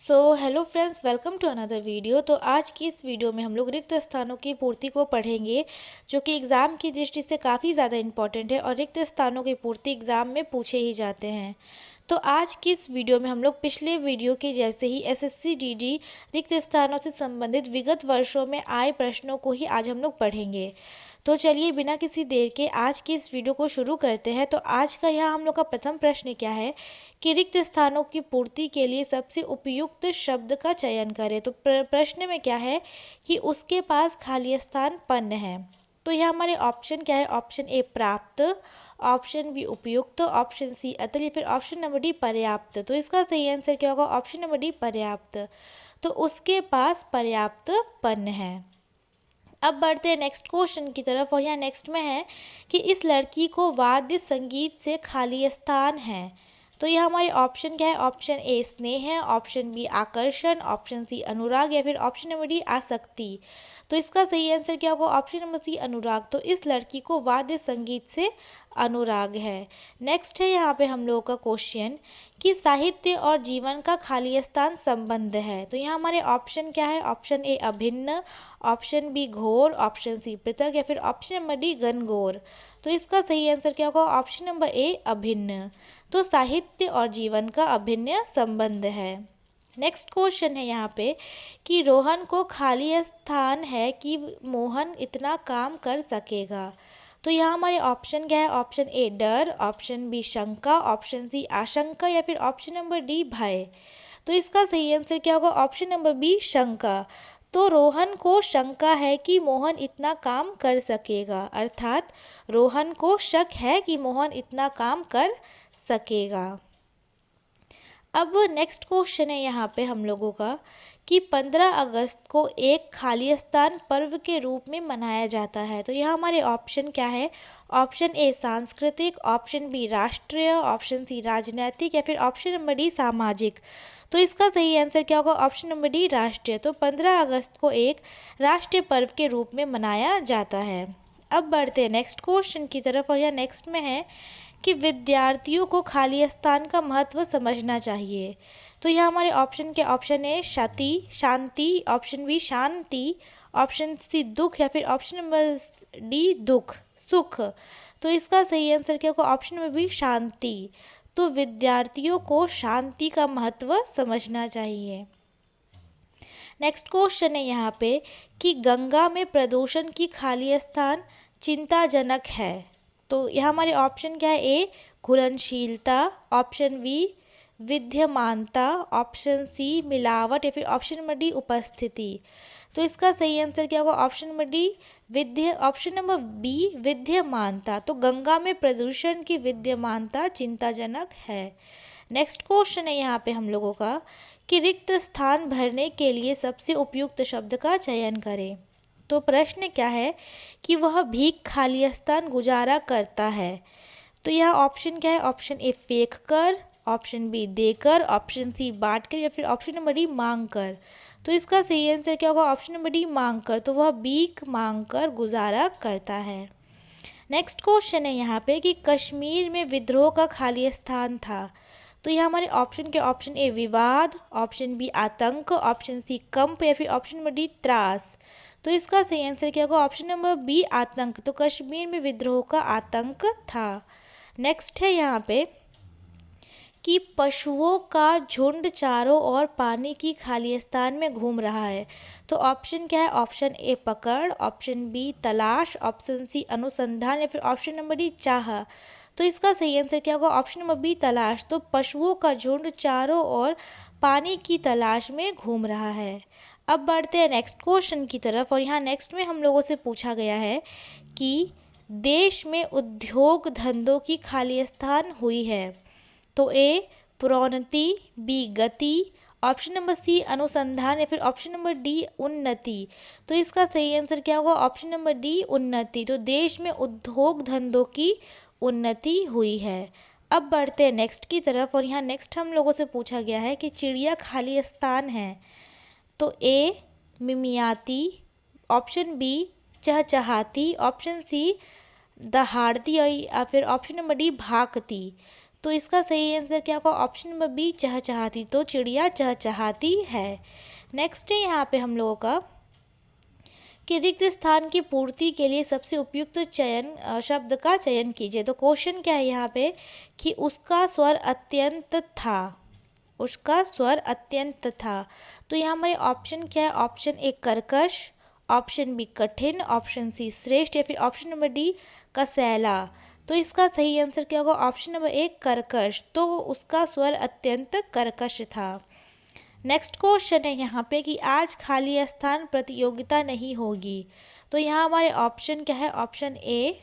Hello friends, welcome to another video. तो आज की इस वीडियो में हम लोग रिक्त स्थानों की पूर्ति को पढ़ेंगे, जो कि एग्ज़ाम की दृष्टि से काफ़ी ज़्यादा इम्पॉर्टेंट है और रिक्त स्थानों की पूर्ति एग्ज़ाम में पूछे ही जाते हैं। तो आज की इस वीडियो में हम लोग पिछले वीडियो के जैसे ही एसएससी जीडी रिक्त स्थानों से संबंधित विगत वर्षों में आए प्रश्नों को ही आज हम लोग पढ़ेंगे। तो चलिए बिना किसी देर के आज की इस वीडियो को शुरू करते हैं। तो आज का यहाँ हम लोग का प्रथम प्रश्न क्या है कि रिक्त स्थानों की पूर्ति के लिए सबसे उपयुक्त शब्द का चयन करें। तो प्रश्न में क्या है कि उसके पास खाली स्थान पन्न है। तो यह हमारे ऑप्शन क्या है? ऑप्शन ए प्राप्त, ऑप्शन बी उपयुक्त, ऑप्शन सी अतुल या फिर ऑप्शन नंबर डी पर्याप्त। तो इसका सही आंसर क्या होगा? ऑप्शन नंबर डी पर्याप्त। तो उसके पास पर्याप्त पन्न है। अब बढ़ते हैं नेक्स्ट क्वेश्चन की तरफ और यहाँ नेक्स्ट में है कि इस लड़की को वाद्य संगीत से खाली स्थान है। तो यह हमारे ऑप्शन क्या है? ऑप्शन ए स्नेह है, ऑप्शन बी आकर्षण, ऑप्शन सी अनुराग या फिर ऑप्शन नंबर डी आसक्ति। तो इसका सही आंसर क्या होगा? ऑप्शन नंबर सी अनुराग। तो इस लड़की को वाद्य संगीत से अनुराग है। नेक्स्ट है यहाँ पे हम लोगों का क्वेश्चन कि साहित्य और जीवन का खाली स्थान संबंध है। तो यहाँ हमारे ऑप्शन क्या है? ऑप्शन ए अभिन्न, ऑप्शन बी घोर, ऑप्शन सी पृथक या फिर ऑप्शन नंबर डी घनघोर। तो इसका सही आंसर क्या होगा? ऑप्शन नंबर ए अभिन्न। तो साहित्य और जीवन का अभिन्न संबंध है। नेक्स्ट क्वेश्चन है यहाँ पे कि रोहन को खाली स्थान है कि मोहन इतना काम कर सकेगा। तो यहाँ हमारे ऑप्शन क्या है? ऑप्शन ए डर, ऑप्शन बी शंका, ऑप्शन सी आशंका या फिर ऑप्शन नंबर डी भय। तो इसका सही आंसर क्या होगा? ऑप्शन नंबर बी शंका। तो रोहन को शंका है कि मोहन इतना काम कर सकेगा, अर्थात रोहन को शक है कि मोहन इतना काम कर सकेगा। अब नेक्स्ट क्वेश्चन है यहाँ पे हम लोगों का कि 15 अगस्त को एक खाली स्थान पर्व के रूप में मनाया जाता है। तो यहाँ हमारे ऑप्शन क्या है? ऑप्शन ए सांस्कृतिक, ऑप्शन बी राष्ट्रीय, ऑप्शन सी राजनीतिक या फिर ऑप्शन नंबर डी सामाजिक। तो इसका सही आंसर क्या होगा? ऑप्शन नंबर डी राष्ट्रीय। तो 15 अगस्त को एक राष्ट्रीय पर्व के रूप में मनाया जाता है। अब बढ़ते हैं नेक्स्ट क्वेश्चन की तरफ और यहाँ नेक्स्ट में है कि विद्यार्थियों को खाली स्थान का महत्व समझना चाहिए। तो यहाँ हमारे ऑप्शन के ऑप्शन ए शांति, ऑप्शन बी शांति, ऑप्शन सी दुख या फिर ऑप्शन नंबर डी दुख सुख। तो इसका सही आंसर क्या होगा? ऑप्शन नंबर बी शांति। तो विद्यार्थियों को शांति का महत्व समझना चाहिए। नेक्स्ट क्वेश्चन है यहाँ पे कि गंगा में प्रदूषण की खाली स्थान चिंताजनक है। तो यहाँ हमारे ऑप्शन क्या है? ए घुलनशीलता, ऑप्शन बी विद्यमानता, ऑप्शन सी मिलावट या फिर ऑप्शन नंबर डी उपस्थिति। तो इसका सही आंसर क्या होगा? Option number D option number B विद्यमानता। तो गंगा में प्रदूषण की विद्यमानता चिंताजनक है। नेक्स्ट क्वेश्चन है यहाँ पे हम लोगों का कि रिक्त स्थान भरने के लिए सबसे उपयुक्त शब्द का चयन करें। तो प्रश्न क्या है कि वह भीख खाली स्थान गुजारा करता है। तो यह ऑप्शन क्या है? ऑप्शन ए फेंक कर, ऑप्शन बी देकर, ऑप्शन सी बांट कर या फिर ऑप्शन नंबर डी मांग कर। तो इसका सही आंसर क्या होगा? ऑप्शन नंबर डी मांग कर। तो वह भीख मांग कर गुजारा करता है। नेक्स्ट क्वेश्चन है यहाँ पे कि कश्मीर में विद्रोह का खाली स्थान था। तो यहाँ हमारे ऑप्शन के ऑप्शन ए विवाद, ऑप्शन बी आतंक, ऑप्शन सी कंप या फिर ऑप्शन नंबर डी त्रास। तो इसका सही आंसर क्या होगा? ऑप्शन नंबर बी आतंक। तो कश्मीर में विद्रोह का आतंक था। नेक्स्ट है यहाँ पे कि पशुओं का झुंड चारों ओर पानी की खाली स्थान में घूम रहा है। तो ऑप्शन क्या है? ऑप्शन ए पकड़, ऑप्शन बी तलाश, ऑप्शन सी अनुसंधान या फिर ऑप्शन नंबर डी चाह। तो इसका सही आंसर क्या होगा? ऑप्शन नंबर बी तलाश। तो पशुओं का झुंड चारों ओर पानी की तलाश में घूम रहा है। अब बढ़ते हैं नेक्स्ट क्वेश्चन की तरफ और यहाँ नेक्स्ट में हम लोगों से पूछा गया है कि देश में उद्योग धंधों की खाली स्थान हुई है। तो ए प्रोन्नति, बी गति, ऑप्शन नंबर सी अनुसंधान या फिर ऑप्शन नंबर डी उन्नति। तो इसका सही आंसर क्या होगा? ऑप्शन नंबर डी उन्नति। तो देश में उद्योग धंधों की उन्नति हुई है। अब बढ़ते हैं नेक्स्ट की तरफ और यहाँ नेक्स्ट हम लोगों से पूछा गया है कि चिड़िया खाली स्थान है। तो ए मिमियाती, ऑप्शन बी चहचहाती, ऑप्शन सी दहाड़ती या फिर ऑप्शन नंबर डी भागती। तो इसका सही आंसर क्या होगा? ऑप्शन नंबर बी चहचहाती। तो चिड़िया चहचहाती है। नेक्स्ट है यहाँ पे हम लोगों का कि रिक्त स्थान की पूर्ति के लिए सबसे उपयुक्त शब्द का चयन कीजिए। तो क्वेश्चन क्या है यहाँ पे कि उसका स्वर अत्यंत था। उसका स्वर अत्यंत था। तो यहाँ हमारे ऑप्शन क्या है? ऑप्शन ए कर्कश, ऑप्शन बी कठिन, ऑप्शन सी श्रेष्ठ या फिर ऑप्शन नंबर डी कसैला। तो इसका सही आंसर क्या होगा? ऑप्शन नंबर ए कर्कश। तो उसका स्वर अत्यंत कर्कश था। नेक्स्ट क्वेश्चन है यहाँ पे कि आज खाली स्थान प्रतियोगिता नहीं होगी। तो यहाँ हमारे ऑप्शन क्या है? ऑप्शन ए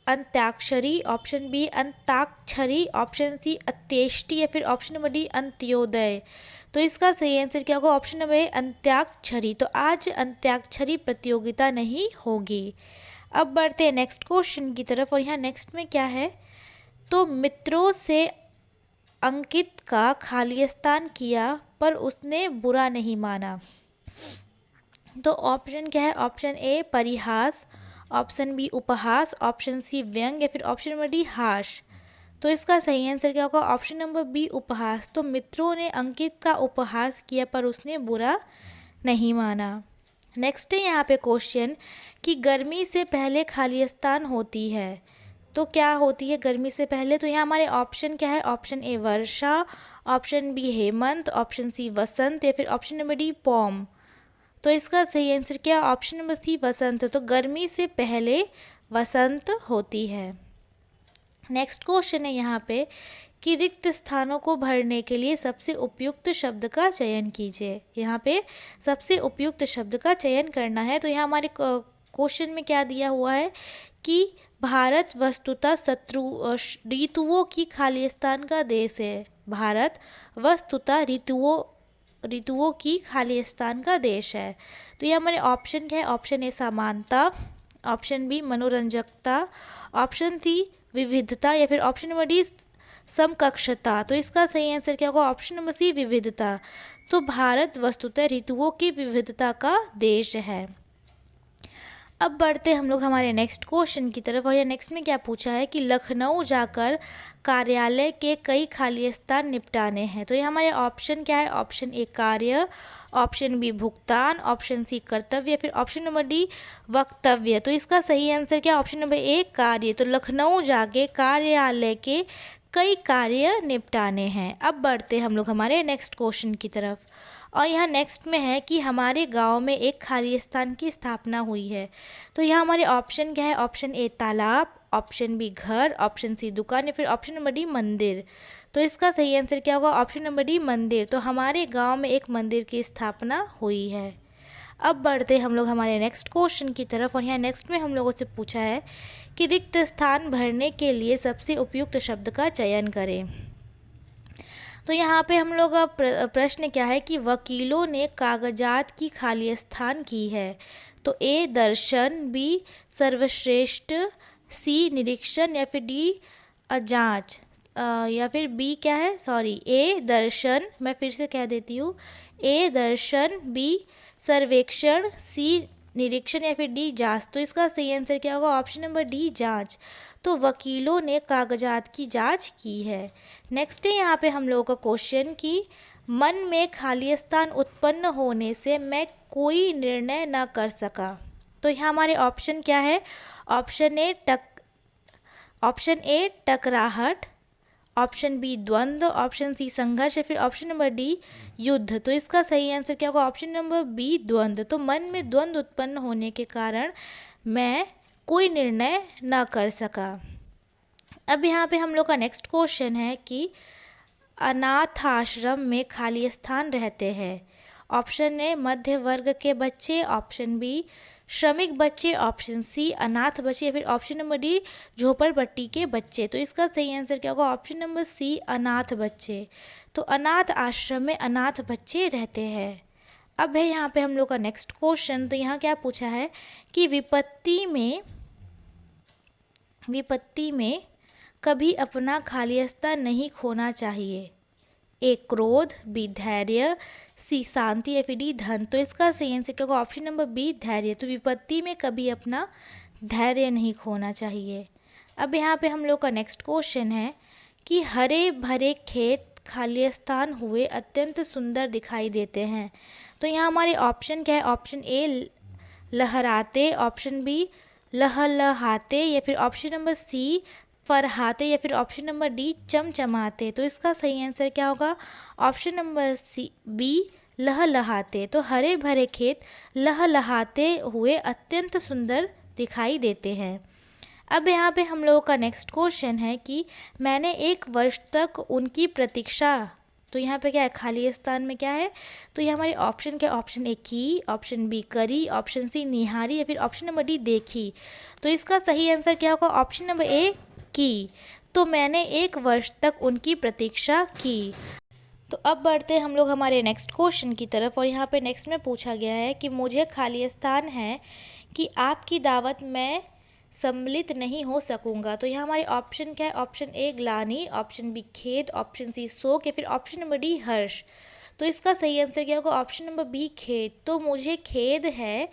अंत्याक्षरी, ऑप्शन बी अंताक्षरी, ऑप्शन सी अंत्येष्टि या फिर ऑप्शन नंबर डी अंत्योदय। तो इसका सही आंसर क्या होगा? ऑप्शन नंबर ए अंत्याक्षरी। तो आज अंत्याक्षरी प्रतियोगिता नहीं होगी। अब बढ़ते हैं नेक्स्ट क्वेश्चन की तरफ और यहाँ नेक्स्ट में क्या है? तो मित्रों से अंकित का खाली स्थान किया पर उसने बुरा नहीं माना। तो ऑप्शन क्या है? ऑप्शन ए परिहास, ऑप्शन बी उपहास, ऑप्शन सी व्यंग या फिर ऑप्शन नंबर डी हास। तो इसका सही आंसर क्या होगा? ऑप्शन नंबर बी उपहास। तो मित्रों ने अंकित का उपहास किया पर उसने बुरा नहीं माना। नेक्स्ट है यहाँ पे क्वेश्चन कि गर्मी से पहले खाली स्थान होती है। तो क्या होती है गर्मी से पहले? तो यहाँ हमारे ऑप्शन क्या है? ऑप्शन ए वर्षा, ऑप्शन बी हेमंत, ऑप्शन सी वसंत या फिर ऑप्शन नंबर डी पौम। तो इसका सही आंसर क्या? ऑप्शन नंबर सी वसंत। तो गर्मी से पहले वसंत होती है। नेक्स्ट क्वेश्चन है यहाँ पे कि रिक्त स्थानों को भरने के लिए सबसे उपयुक्त शब्द का चयन कीजिए। यहाँ पे सबसे उपयुक्त शब्द का चयन करना है। तो यहाँ हमारे क्वेश्चन में क्या दिया हुआ है कि भारत वस्तुतः ऋतुओं की खाली स्थान का देश है। भारत वस्तुतः ऋतुओं की खाली स्थान का देश है। तो ये हमारे ऑप्शन क्या है? ऑप्शन ए समानता, ऑप्शन बी मनोरंजकता, ऑप्शन सी विविधता या फिर ऑप्शन नंबर डी समकक्षता। तो इसका सही आंसर क्या होगा? ऑप्शन नंबर सी विविधता। तो भारत वस्तुतः ऋतुओं की विविधता का देश है। अब बढ़ते हम लोग हमारे नेक्स्ट क्वेश्चन की तरफ और ये नेक्स्ट में क्या पूछा है कि लखनऊ जाकर कार्यालय के कई खाली स्थान निपटाने हैं। तो ये हमारे ऑप्शन क्या है? ऑप्शन ए कार्य, ऑप्शन बी भुगतान, ऑप्शन सी कर्तव्य, फिर ऑप्शन नंबर डी वक्तव्य। तो इसका सही आंसर क्या? ऑप्शन नंबर ए कार्य। तो लखनऊ जाके कार्यालय के कई कार्य निपटाने हैं। अब बढ़ते हम लोग हमारे नेक्स्ट क्वेश्चन की तरफ और यहाँ नेक्स्ट में है कि हमारे गांव में एक खाली स्थान की स्थापना हुई है। तो यहाँ हमारे ऑप्शन क्या है? ऑप्शन ए तालाब, ऑप्शन बी घर, ऑप्शन सी दुकान या फिर ऑप्शन नंबर डी मंदिर। तो इसका सही आंसर क्या होगा? ऑप्शन नंबर डी मंदिर। तो हमारे गांव में एक मंदिर की स्थापना हुई है। अब बढ़ते हम लोग हमारे नेक्स्ट क्वेश्चन की तरफ और यहाँ नेक्स्ट में हम लोगों से पूछा है कि रिक्त स्थान भरने के लिए सबसे उपयुक्त शब्द का चयन करें। तो यहाँ पे हम लोग का प्रश्न क्या है कि वकीलों ने कागजात की खाली स्थान की है। तो ए दर्शन, बी सर्वश्रेष्ठ, सी निरीक्षण या फिर डी जांच या फिर बी क्या है? ए दर्शन, मैं फिर से कह देती हूँ, ए दर्शन, बी सर्वेक्षण, सी निरीक्षण या फिर डी जांच। तो इसका सही आंसर क्या होगा? ऑप्शन नंबर डी जांच। तो वकीलों ने कागजात की जांच की है। नेक्स्ट है यहाँ पे हम लोगों का क्वेश्चन कि मन में खाली स्थान उत्पन्न होने से मैं कोई निर्णय न कर सका। तो यहाँ हमारे ऑप्शन क्या है? ऑप्शन ए टकराहट, ऑप्शन बी द्वंद्व, ऑप्शन सी संघर्ष या फिर ऑप्शन नंबर डी युद्ध। तो इसका सही आंसर क्या होगा? ऑप्शन नंबर बी द्वंद्व। तो मन में द्वंद्व उत्पन्न होने के कारण मैं कोई निर्णय न कर सका। अब यहाँ पे हम लोग का नेक्स्ट क्वेश्चन है कि अनाथ आश्रम में खाली स्थान रहते हैं। ऑप्शन ए मध्य वर्ग के बच्चे, ऑप्शन बी श्रमिक बच्चे, ऑप्शन सी अनाथ बच्चे या फिर ऑप्शन नंबर डी झोपड़पट्टी के बच्चे। तो इसका सही आंसर क्या होगा? ऑप्शन नंबर सी अनाथ बच्चे। तो अनाथ आश्रम में अनाथ बच्चे रहते हैं। अब है यहाँ पे हम लोग का नेक्स्ट क्वेश्चन। तो यहाँ क्या पूछा है कि विपत्ति में कभी अपना खाली स्थान नहीं खोना चाहिए। ए क्रोध, बी धैर्य, सी शांति या फिर डी धन। तो इसका सही आंसर क्या होगा? ऑप्शन नंबर बी धैर्य। तो विपत्ति में कभी अपना धैर्य नहीं खोना चाहिए। अब यहाँ पे हम लोग का नेक्स्ट क्वेश्चन है कि हरे भरे खेत खालिस्तान हुए अत्यंत सुंदर दिखाई देते हैं। तो यहाँ हमारे ऑप्शन क्या है? ऑप्शन ए लहराते, ऑप्शन बी लहलहाते, या फिर ऑप्शन नंबर सी फरहाते, या फिर ऑप्शन नंबर डी चमचमाते। तो इसका सही आंसर क्या होगा? ऑप्शन नंबर सी बी लहलहाते। तो हरे भरे खेत लहलहाते हुए अत्यंत सुंदर दिखाई देते हैं। अब यहाँ पे हम लोगों का नेक्स्ट क्वेश्चन है कि मैंने 1 वर्ष तक उनकी प्रतीक्षा। तो यहाँ पे क्या है? खालिस्तान में क्या है? तो ये हमारे ऑप्शन क्या? ऑप्शन ए की, ऑप्शन बी करी, ऑप्शन सी निहारी, या फिर ऑप्शन नंबर डी देखी। तो इसका सही आंसर क्या होगा? ऑप्शन नंबर ए की। तो मैंने 1 वर्ष तक उनकी प्रतीक्षा की। तो अब बढ़ते हम लोग हमारे नेक्स्ट क्वेश्चन की तरफ, और यहाँ पे नेक्स्ट में पूछा गया है कि मुझे खालिस्तान है कि आपकी दावत में सम्मिलित नहीं हो सकूंगा। तो यहाँ हमारे ऑप्शन क्या है? ऑप्शन ए ग्लानि, ऑप्शन बी खेद, ऑप्शन सी शोक, या फिर ऑप्शन नंबर डी हर्ष। तो इसका सही आंसर क्या होगा? ऑप्शन नंबर बी खेद। तो मुझे खेद है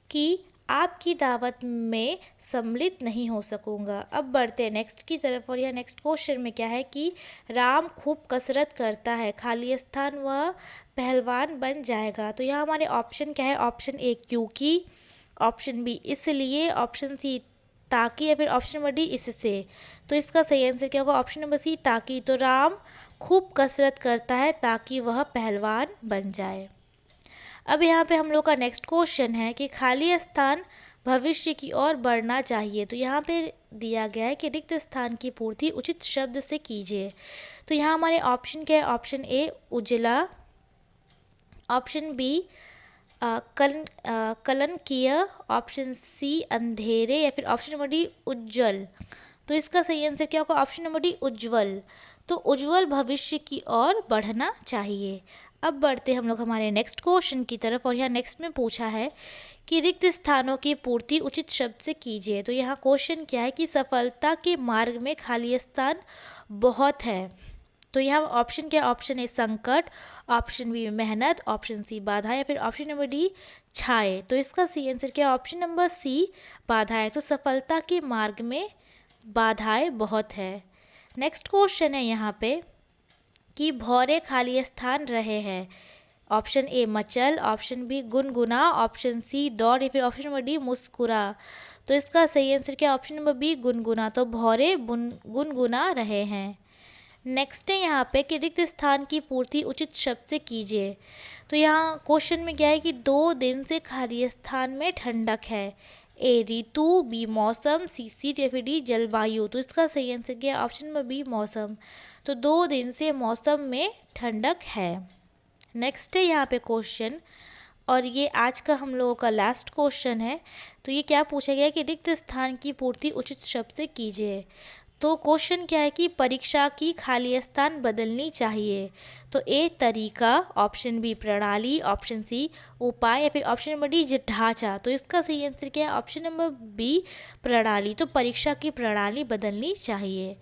कि आपकी दावत में सम्मिलित नहीं हो सकूंगा। अब बढ़ते हैं नेक्स्ट की तरफ, और यह नेक्स्ट क्वेश्चन में क्या है कि राम खूब कसरत करता है, खालिस्तान वह पहलवान बन जाएगा। तो यहाँ हमारे ऑप्शन क्या है? ऑप्शन ए क्योंकि, ऑप्शन बी इसलिए, ऑप्शन सी ताकि, या फिर ऑप्शन नंबर डी इससे। तो इसका सही आंसर क्या होगा? ऑप्शन नंबर सी ताकि। तो राम खूब कसरत करता है ताकि वह पहलवान बन जाए। अब यहाँ पे हम लोग का नेक्स्ट क्वेश्चन है कि खाली स्थान भविष्य की ओर बढ़ना चाहिए। तो यहाँ पे दिया गया है कि रिक्त स्थान की पूर्ति उचित शब्द से कीजिए। तो यहाँ हमारे ऑप्शन क्या है? ऑप्शन ए उजला, ऑप्शन बी कलंकिय, ऑप्शन सी अंधेरे, या फिर ऑप्शन नंबर डी उज्जवल। तो इसका सही आंसर क्या होगा? ऑप्शन नंबर डी उज्जवल। तो उज्जवल भविष्य की ओर बढ़ना चाहिए। अब बढ़ते हम लोग हमारे नेक्स्ट क्वेश्चन की तरफ, और यहाँ नेक्स्ट में पूछा है कि रिक्त स्थानों की पूर्ति उचित शब्द से कीजिए। तो यहाँ क्वेश्चन क्या है कि सफलता के मार्ग में खाली स्थान बहुत है। तो यहाँ ऑप्शन क्या? ऑप्शन ए संकट, ऑप्शन बी मेहनत, ऑप्शन सी बाधा, या फिर ऑप्शन नंबर डी छाए। तो इसका सी आंसर क्या है? ऑप्शन नंबर सी बाधाएं। तो सफलता के मार्ग में बाधाएं बहुत है। नेक्स्ट क्वेश्चन है यहाँ पे कि भौरे खाली स्थान रहे हैं। ऑप्शन ए मचल, ऑप्शन बी गुनगुना, ऑप्शन सी दौड़, या फिर ऑप्शन नंबर डी मुस्कुरा। तो इसका सही आंसर क्या? ऑप्शन नंबर बी गुनगुना। तो भौरे गुनगुना रहे हैं। नेक्स्ट है यहाँ पे कि रिक्त स्थान की पूर्ति उचित शब्द से कीजिए। तो यहाँ क्वेश्चन में क्या है कि 2 दिन से खाली स्थान में ठंडक है। ए ऋतु, बी मौसम, सी सीट, या फिर डी जलवायु। तो इसका सही आंसर क्या है? ऑप्शन नंबर बी मौसम। तो 2 दिन से मौसम में ठंडक है। नेक्स्ट है यहाँ पे क्वेश्चन, और ये आज का हम लोगों का लास्ट क्वेश्चन है। तो ये क्या पूछा गया है कि रिक्त स्थान की पूर्ति उचित शब्द से कीजिए। तो क्वेश्चन क्या है कि परीक्षा की खाली स्थान बदलनी चाहिए। तो ए तरीका, ऑप्शन बी प्रणाली, ऑप्शन सी उपाय, या फिर ऑप्शन नंबर डी ढांचा। तो इसका सही आंसर क्या है? ऑप्शन नंबर बी प्रणाली। तो परीक्षा की प्रणाली बदलनी चाहिए।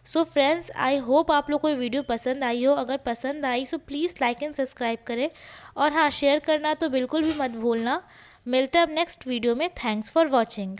सो फ्रेंड्स, आई होप आप लोग को ये वीडियो पसंद आई हो। अगर पसंद आई so please like and subscribe करें, और हाँ शेयर करना तो बिल्कुल भी मत भूलना। मिलते हैं अब नेक्स्ट वीडियो में। Thanks for watching.